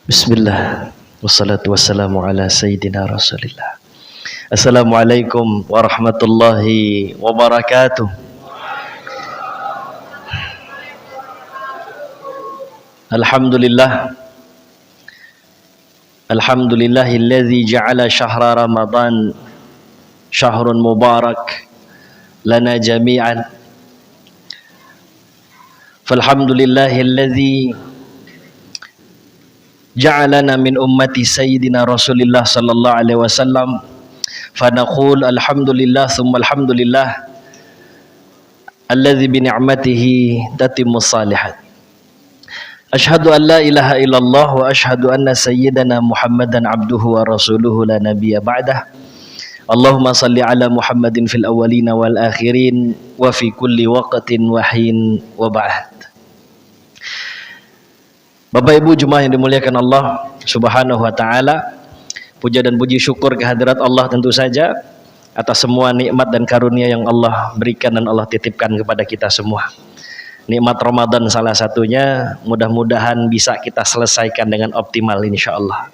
Bismillah, wassalatu wassalamu ala sayyidina rasulillah. Assalamualaikum warahmatullahi wabarakatuh. Alhamdulillah, alhamdulillahilladzi ja'ala syahra Ramadan syahrun mubarak lana jami'an. Falhamdulillahilladzi ja'alana min ummati sayyidina Rasulillah sallallahu alaihi wasallam. Fanaqul alhamdulillah thumma alhamdulillah alladzi bi ni'matihi tatimmus salihat. Asyhadu an la ilaha illallah wa asyhadu anna sayyidana Muhammadan abduhu wa rasuluhu la nabiyya ba'dah. Allahumma salli ala Muhammadin fil awwalina wal akhirin wa fi kulli waqtin wa hin wa ba'd. Bapak Ibu jemaah yang dimuliakan Allah Subhanahu wa taala, puja dan puji syukur kehadirat Allah tentu saja atas semua nikmat dan karunia yang Allah berikan dan Allah titipkan kepada kita semua. Nikmat Ramadan salah satunya, mudah-mudahan bisa kita selesaikan dengan optimal insyaallah.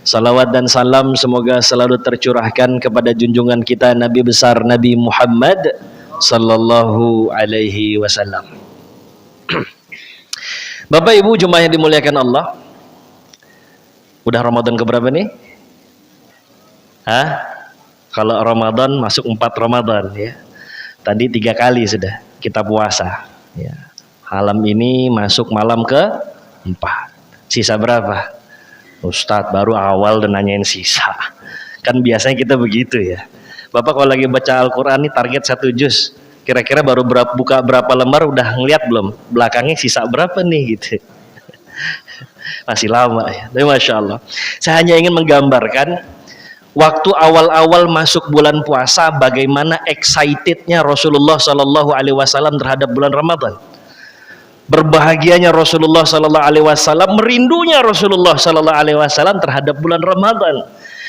Salawat dan salam semoga selalu tercurahkan kepada junjungan kita Nabi besar Nabi Muhammad sallallahu alaihi wasallam. Bapak Ibu jemaah yang dimuliakan Allah, udah Ramadan keberapa nih? Kalau Ramadan masuk 4 Ramadan ya. Tadi 3 kali sudah kita puasa ya. Malam ini masuk malam ke-4. Sisa berapa? Ustadz baru awal dan nanyain sisa. Kan biasanya kita begitu ya. Bapak kalau lagi baca Al-Quran nih target 1 juz, kira-kira baru buka berapa lembar udah ngeliat belum belakangnya sisa berapa nih gitu. Masih lama ya, tapi Masya Allah saya hanya ingin menggambarkan waktu awal-awal masuk bulan puasa bagaimana excitednya Rasulullah Sallallahu Alaihi Wasallam terhadap bulan Ramadan, berbahagianya Rasulullah Sallallahu Alaihi Wasallam, merindunya Rasulullah Sallallahu Alaihi Wasallam terhadap bulan Ramadan,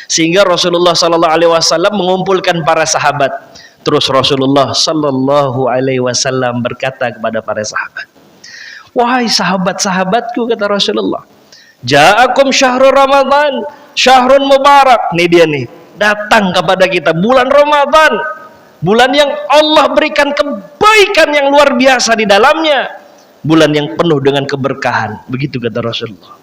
sehingga Rasulullah Sallallahu Alaihi Wasallam mengumpulkan para sahabat. Terus Rasulullah Sallallahu Alaihi Wasallam berkata kepada para sahabat, wahai sahabat-sahabatku, kata Rasulullah, ja'akum syahrul Ramadan, syahrun mubarak. Nih dia nih, datang kepada kita bulan Ramadan, bulan yang Allah berikan kebaikan yang luar biasa di dalamnya, bulan yang penuh dengan keberkahan. Begitu kata Rasulullah.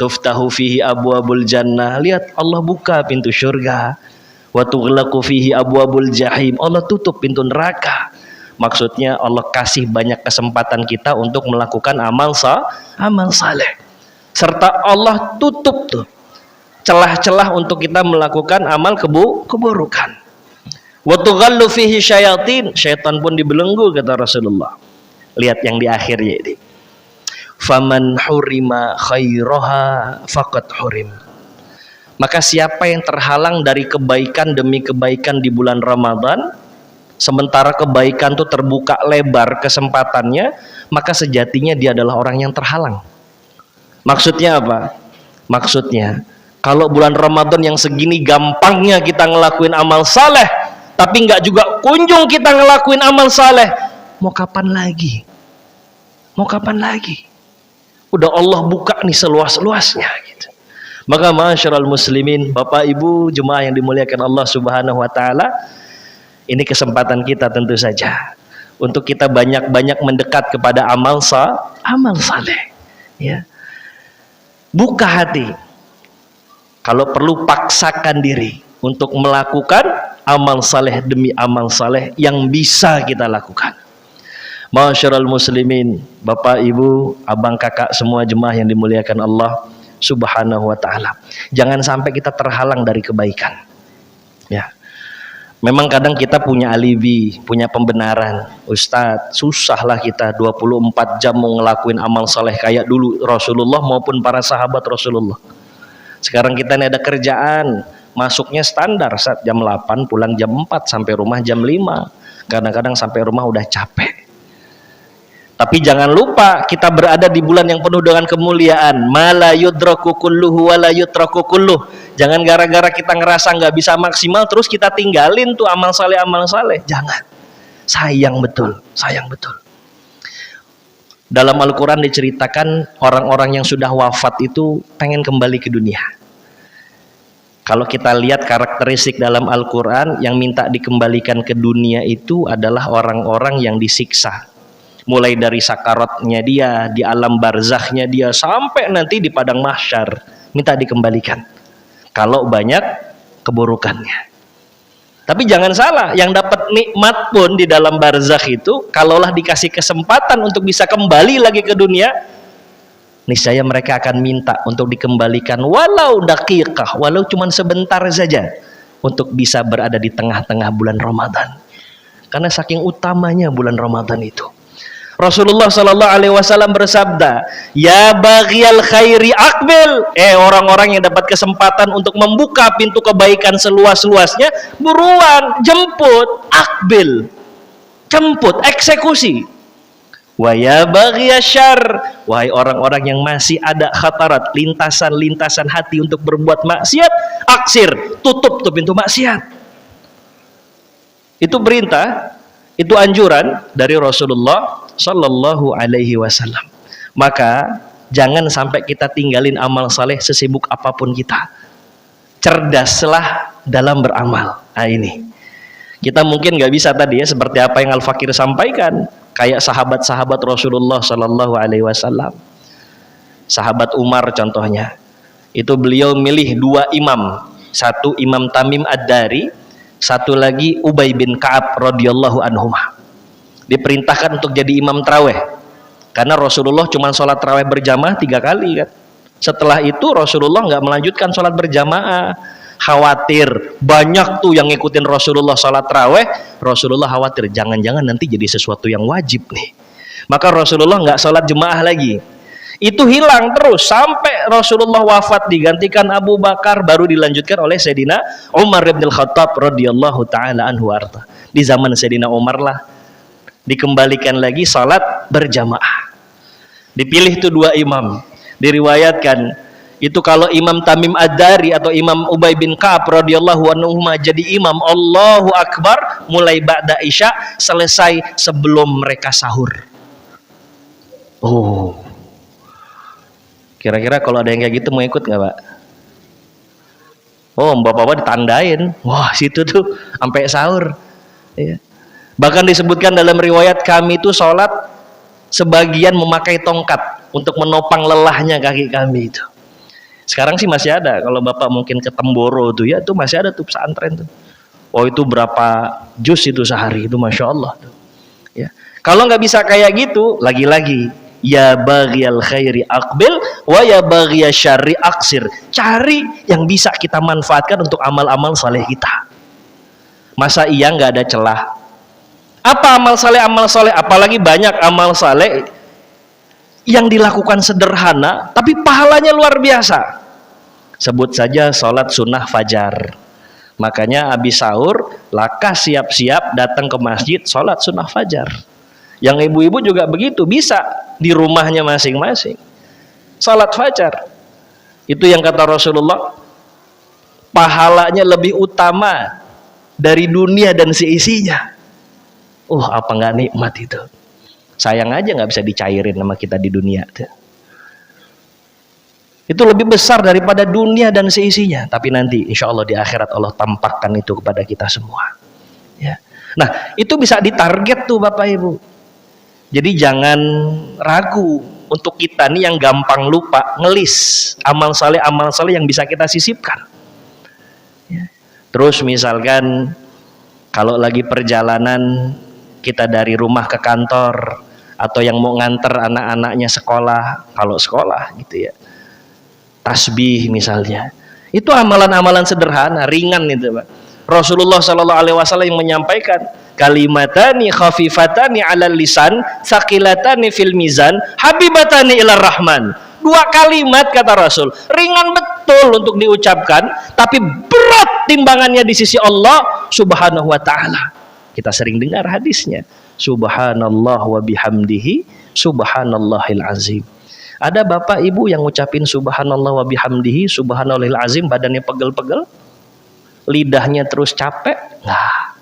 Tuftahu fihi abwabul jannah, lihat Allah buka pintu surga. Wa tughlaqu fihi abwabul jahim, Allah tutup pintu neraka. Maksudnya Allah kasih banyak kesempatan kita untuk melakukan amal saleh, serta Allah tutup tuh celah-celah untuk kita melakukan amal keburukan. Wa tughallu fihi syayatin, syaitan pun dibelenggu kata Rasulullah. Lihat yang di akhirnya ini, faman hurima khairaha faqad hurim. Maka siapa yang terhalang dari kebaikan demi kebaikan di bulan Ramadan, sementara kebaikan itu terbuka lebar kesempatannya, maka sejatinya dia adalah orang yang terhalang. Maksudnya apa? Maksudnya kalau bulan Ramadan yang segini gampangnya kita ngelakuin amal saleh, tapi nggak juga kunjung kita ngelakuin amal saleh, mau kapan lagi? Mau kapan lagi? Udah Allah buka nih seluas-luasnya gitu. Maka ma'asyiral muslimin, Bapak Ibu jemaah yang dimuliakan Allah Subhanahu wa taala, ini kesempatan kita tentu saja untuk kita banyak-banyak mendekat kepada amal saleh ya. Buka hati. Kalau perlu paksakan diri untuk melakukan amal saleh demi amal saleh yang bisa kita lakukan. Ma'asyiral muslimin, Bapak Ibu, abang kakak semua jemaah yang dimuliakan Allah Subhanahu wa ta'ala, jangan sampai kita terhalang dari kebaikan ya. Memang kadang kita punya alibi, punya pembenaran, Ustadz susahlah kita 24 jam mau ngelakuin amal saleh kayak dulu Rasulullah maupun para sahabat Rasulullah. Sekarang kita ini ada kerjaan, masuknya standar saat jam 8, pulang jam 4, sampai rumah jam 5, kadang-kadang sampai rumah udah capek. Tapi jangan lupa kita berada di bulan yang penuh dengan kemuliaan. Mala yudraku kulluhu wa la yutraku kulluh. Jangan gara-gara kita ngerasa nggak bisa maksimal terus kita tinggalin tuh amal saleh. Jangan. Sayang betul, sayang betul. Dalam Al-Quran diceritakan orang-orang yang sudah wafat itu pengen kembali ke dunia. Kalau kita lihat karakteristik dalam Al-Quran, yang minta dikembalikan ke dunia itu adalah orang-orang yang disiksa. Mulai dari sakaratnya dia, di alam barzakhnya dia, sampai nanti di padang mahsyar, minta dikembalikan. Kalau banyak keburukannya. Tapi jangan salah, yang dapat nikmat pun di dalam barzakh itu, kalaulah dikasih kesempatan untuk bisa kembali lagi ke dunia, niscaya mereka akan minta untuk dikembalikan walau daqiqah, walau cuma sebentar saja, untuk bisa berada di tengah-tengah bulan Ramadan. Karena saking utamanya bulan Ramadan itu. Rasulullah Sallallahu Alaihi Wasallam bersabda, ya baghiyal khairi aqbil, orang-orang yang dapat kesempatan untuk membuka pintu kebaikan seluas-luasnya, buruan jemput, aqbil, jemput, eksekusi. Wa ya baghiyasyar, wahai orang-orang yang masih ada khatarat, lintasan-lintasan hati untuk berbuat maksiat, aksir, tutup tuh pintu maksiat. Itu perintah, itu anjuran dari Rasulullah Sallallahu Alaihi Wasallam. Maka jangan sampai kita tinggalin amal saleh sesibuk apapun kita. Cerdaslah dalam beramal. Nah ini, kita mungkin nggak bisa tadi ya seperti apa yang Al-Fakir sampaikan, kayak sahabat-sahabat Rasulullah Sallallahu Alaihi Wasallam. Sahabat Umar contohnya, itu beliau milih 2 imam, satu Imam Tamim Ad-Dari, satu lagi Ubay bin Ka'ab radhiyallahu anhumah. Diperintahkan untuk jadi imam tarawih, karena Rasulullah cuma sholat tarawih berjamaah 3 kali kan. Setelah itu Rasulullah nggak melanjutkan sholat berjamaah. Khawatir banyak tuh yang ngikutin Rasulullah sholat tarawih. Rasulullah khawatir jangan-jangan nanti jadi sesuatu yang wajib nih. Maka Rasulullah nggak sholat jemaah lagi. Itu hilang terus sampai Rasulullah wafat, digantikan Abu Bakar, baru dilanjutkan oleh Sayyidina Umar bin Khattab radhiyallahu taala anhu arta. Di zaman Sayyidina Umar lah dikembalikan lagi salat berjamaah. Dipilih tuh 2 imam. Diriwayatkan itu kalau Imam Tamim Ad-Dari atau Imam Ubay bin Ka'ab radhiyallahu anhu jadi imam, Allahu Akbar mulai ba'da isya, selesai sebelum mereka sahur. Oh, kira-kira kalau ada yang kayak gitu mau ikut nggak Pak? Oh, bapak-bapak ditandain, wah situ tuh sampai sahur ya. Bahkan disebutkan dalam riwayat, kami itu sholat sebagian memakai tongkat untuk menopang lelahnya kaki kami itu. Sekarang sih masih ada, kalau bapak mungkin ke Temboro tuh ya, itu masih ada tuh pesantren tuh. Oh itu berapa juz itu sehari itu, masya Allah tuh. Ya. Kalau nggak bisa kayak gitu, lagi-lagi ya baghiyal khairi aqbil wa ya baghiyasyarri aksir. Cari yang bisa kita manfaatkan untuk amal-amal saleh kita. Masa iya nggak ada celah? Apa amal saleh apalagi banyak amal saleh yang dilakukan sederhana tapi pahalanya luar biasa. Sebut saja sholat sunnah fajar. Makanya habis sahur laka siap-siap datang ke masjid sholat sunnah fajar. Yang ibu-ibu juga begitu, bisa di rumahnya masing-masing sholat fajar. Itu yang kata Rasulullah, pahalanya lebih utama dari dunia dan seisinya. Apa nggak nikmat itu? Sayang aja nggak bisa dicairin sama kita di dunia. Itu lebih besar daripada dunia dan seisinya. Tapi nanti insya Allah di akhirat Allah tampakkan itu kepada kita semua. Ya. Nah itu bisa ditarget tuh Bapak Ibu. Jadi jangan ragu untuk kita nih yang gampang lupa, ngelis amal saleh yang bisa kita sisipkan. Ya. Terus misalkan kalau lagi perjalanan kita dari rumah ke kantor, atau yang mau nganter anak-anaknya sekolah, kalau sekolah gitu ya, tasbih misalnya, itu amalan-amalan sederhana, ringan itu Pak. Rasulullah Sallallahu Alaihi Wasallam yang menyampaikan, kalimatani khafifatani alal lisan, saqilatani fil mizan, habibatani ilar rahman. 2 kalimat kata Rasul, ringan betul untuk diucapkan, tapi berat timbangannya di sisi Allah Subhanahu Wa Taala. Kita sering dengar hadisnya, subhanallah wa bihamdihi subhanallahil azim. Ada bapak ibu yang ngucapin subhanallah wa bihamdihi subhanallahil azim, badannya pegel-pegel, lidahnya terus capek? Nah,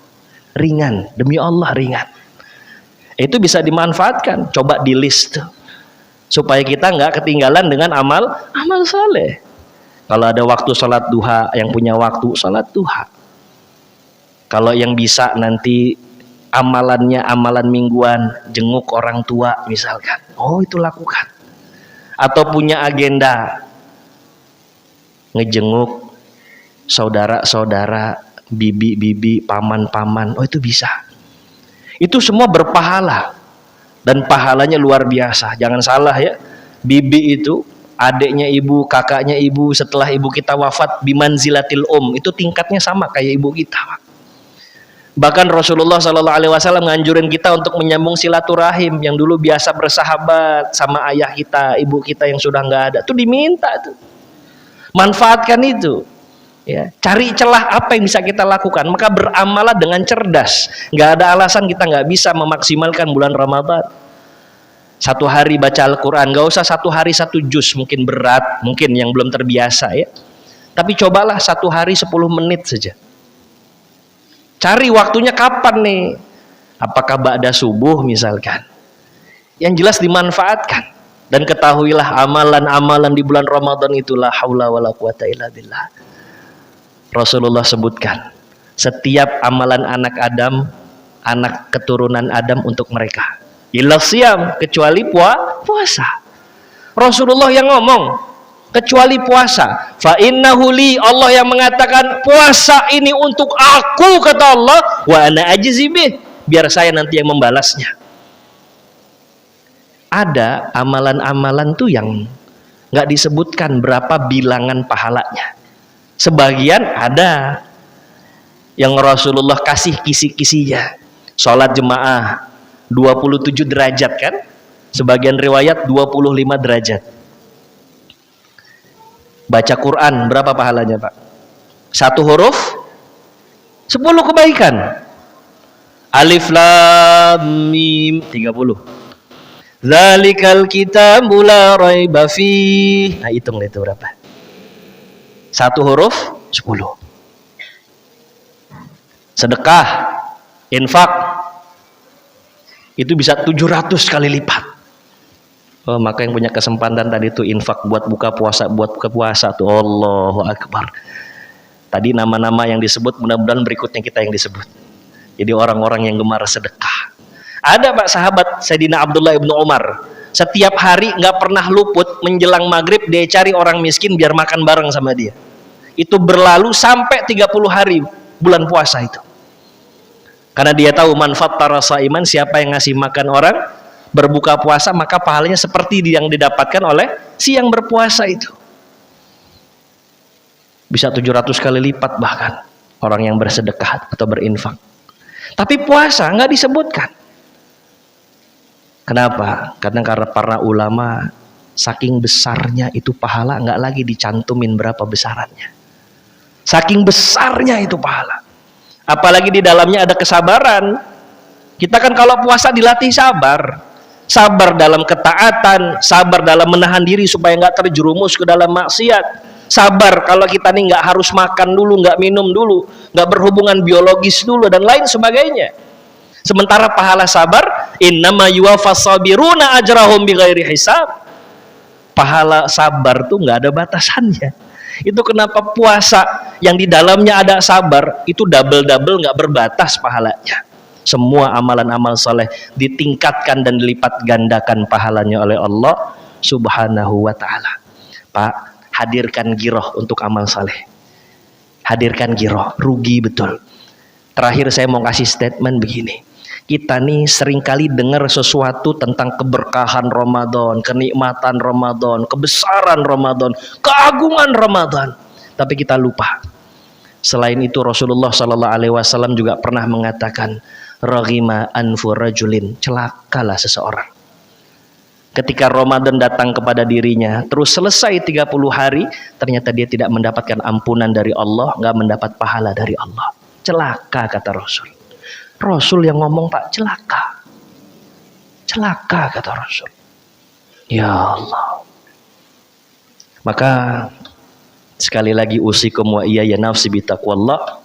ringan, demi Allah ringan. Itu bisa dimanfaatkan, coba di list. supaya kita nggak ketinggalan dengan amal saleh. Kalau ada waktu sholat duha, yang punya waktu sholat duha. Kalau yang bisa nanti amalannya amalan mingguan, jenguk orang tua misalkan, itu lakukan. Atau punya agenda ngejenguk saudara-saudara, bibi-bibi, paman-paman, itu bisa. Itu semua berpahala dan pahalanya luar biasa. Jangan salah ya, bibi itu adiknya ibu, kakaknya ibu, setelah ibu kita wafat bimanzilatil itu tingkatnya sama kayak ibu kita. Bahkan Rasulullah SAW nganjurin kita untuk menyambung silaturahim yang dulu biasa bersahabat sama ayah kita, ibu kita yang sudah nggak ada. Itu diminta tuh. Manfaatkan itu. Ya, cari celah apa yang bisa kita lakukan, maka beramalah dengan cerdas. Nggak ada alasan kita nggak bisa memaksimalkan bulan Ramadan. Satu hari baca Al-Quran, nggak usah satu hari satu juz, mungkin berat, mungkin yang belum terbiasa ya. Tapi cobalah satu hari 10 menit saja. Cari waktunya kapan nih? Apakah ba'da subuh misalkan? Yang jelas dimanfaatkan. Dan ketahuilah amalan-amalan di bulan Ramadan itulah haula wala quwata illa billah. Rasulullah sebutkan, setiap amalan anak Adam, anak keturunan Adam untuk mereka. Illa siyam, kecuali puasa. Rasulullah yang ngomong, kecuali puasa. Fa innahu li, Allah yang mengatakan puasa ini untuk aku, kata Allah, wa ana ajzi bih, biar saya nanti yang membalasnya. Ada amalan-amalan tuh yang nggak disebutkan berapa bilangan pahalanya. Sebagian ada yang Rasulullah kasih kisi-kisinya. Sholat jemaah 27 derajat kan? Sebagian riwayat 25 derajat. Baca Quran berapa pahalanya Pak? 1 huruf 10 kebaikan. Alif lam mim 30. Dzalikal kitabu la raiba fih. Nah, hitung itu berapa? 1 huruf 10. Sedekah, infak itu bisa 700 kali lipat. Maka yang punya kesempatan tadi itu infak buat buka puasa tuh, Allahu Akbar. Tadi nama-nama yang disebut, mudah-mudahan berikutnya kita yang disebut. Jadi orang-orang yang gemar sedekah. Ada Pak sahabat Sayyidina Abdullah ibnu Umar, setiap hari nggak pernah luput menjelang maghrib dia cari orang miskin biar makan bareng sama dia. Itu berlalu sampai 30 hari bulan puasa itu. Karena dia tahu manfaat tarasa iman, siapa yang ngasih makan orang berbuka puasa maka pahalanya seperti yang didapatkan oleh si yang berpuasa itu. Bisa 700 kali lipat bahkan orang yang bersedekah atau berinfak. Tapi puasa nggak disebutkan. Kenapa? Karena para ulama saking besarnya itu pahala nggak lagi dicantumin berapa besarannya. Saking besarnya itu pahala. Apalagi di dalamnya ada kesabaran. Kita kan kalau puasa dilatih sabar. Sabar dalam ketaatan, sabar dalam menahan diri supaya nggak terjerumus ke dalam maksiat. Sabar kalau kita nih nggak harus makan dulu, nggak minum dulu, nggak berhubungan biologis dulu dan lain sebagainya. Sementara pahala sabar, innama yuwaffas sabiruna ajrahum bighairi hisab. Pahala sabar tuh nggak ada batasannya. Itu kenapa puasa yang di dalamnya ada sabar itu double-double nggak berbatas pahalanya. Semua amalan-amal soleh ditingkatkan dan dilipat gandakan pahalanya oleh Allah Subhanahu wa ta'ala. Pak, hadirkan giroh untuk amal soleh. Hadirkan giroh, rugi betul. Terakhir saya mau kasih statement begini. Kita nih seringkali dengar sesuatu tentang keberkahan Ramadan, kenikmatan Ramadan, kebesaran Ramadan, keagungan Ramadan. Tapi kita lupa. Selain itu Rasulullah SAW juga pernah mengatakan, raghima anfu rajulin, celakalah seseorang. Ketika Ramadan datang kepada dirinya, terus selesai 30 hari, ternyata dia tidak mendapatkan ampunan dari Allah, nggak mendapat pahala dari Allah. Celaka kata Rasul. Rasul yang ngomong Pak, celaka. Celaka kata Rasul. Ya Allah. Maka sekali lagi usikum wa iya ya nafsi bitaqwallah.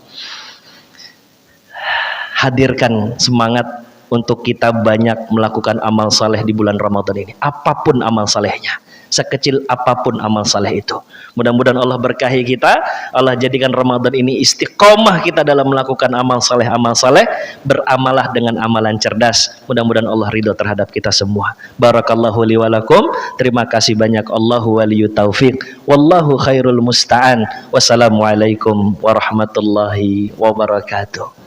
Hadirkan semangat untuk kita banyak melakukan amal saleh di bulan Ramadan ini. Apapun amal salehnya, sekecil apapun amal saleh itu. Mudah-mudahan Allah berkahi kita, Allah jadikan Ramadan ini istiqomah kita dalam melakukan amal saleh, beramalah dengan amalan cerdas. Mudah-mudahan Allah ridho terhadap kita semua. Barakallahu li wa lakum. Terima kasih banyak. Allahu waliyut taufiq. Wallahu khairul musta'an. Wassalamualaikum warahmatullahi wabarakatuh.